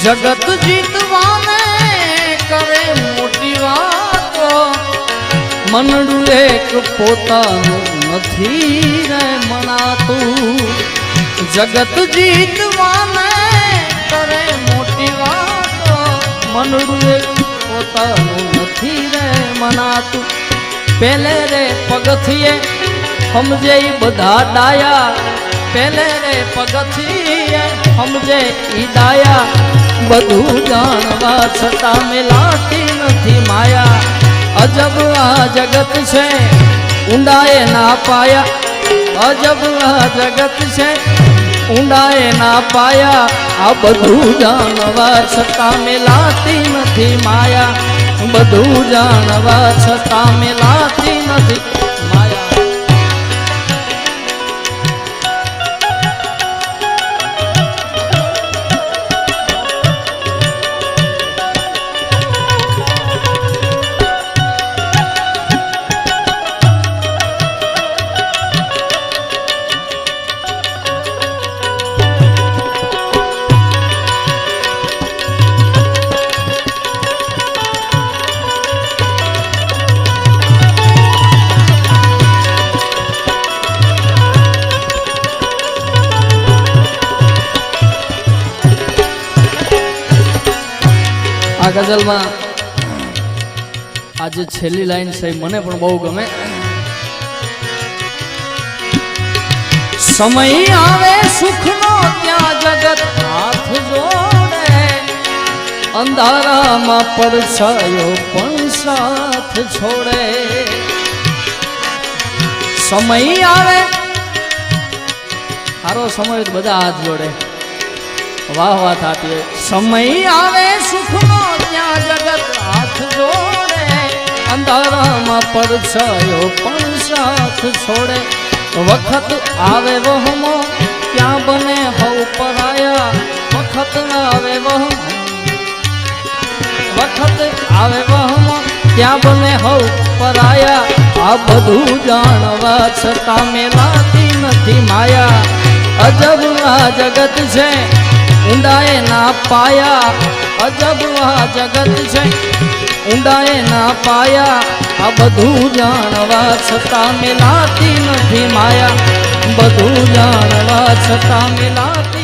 જગત જીતવાને કરે મોટી વાતો, મનડું એક પોતાનું નથી રે મનાતું. જગત જીતવાને કરે મોટી વાતો, મનડું એક પોતાનું નથી રે મનાતું. પેલે રે પગથિયે સમજે બધા ડાયા, પેલે રે પગથિયે સમજે ઈ ડાયા. બધું જાણવા છતાં મેલાતી નથી માયા. અજબ આ જગત છે ઊંડાએ ના પાયા, અજબ આ જગત છે ઊંડાએ ના પાયા. આ બધું જાણવા છતાં મેલાતી નથી માયા, બધું જાણવા છતાં મેલાતી નથી માયા. આ ગઝલમાં આજે છેલ્લી લાઈન છે મને પણ બહુ ગમે. સમય આવે સુખનો ત્યાં જગત હાથ જોડે, અંધારામાં પડછાયો પણ સાથ છોડે. સમય આવે સારો સમય તો બધા હાથ જોડે, વાહ વાહ થતી હોય. સમય આવે સુખનો ત્યાં જગત હાથ જોડે, અંધારામાં પડછાયો પણ સાથ છોડે. વખત આવે વહમો ત્યાં બને હવ પરાયા, વખત આવે વહમો, વખત આવે વહમો ત્યાં બને હવ પરાયા. આ બધું જાણવા છતાં મેલાતી નથી માયા. અજબ આ જગત છે ઊંડાએ ના પાયા, અજબ આ જગત છે ઊંડાએ ના પાયા. આ બધું જાણવા છતાં મેલાતી નથી માયા, બધું જાણવા છતાં મેલાતી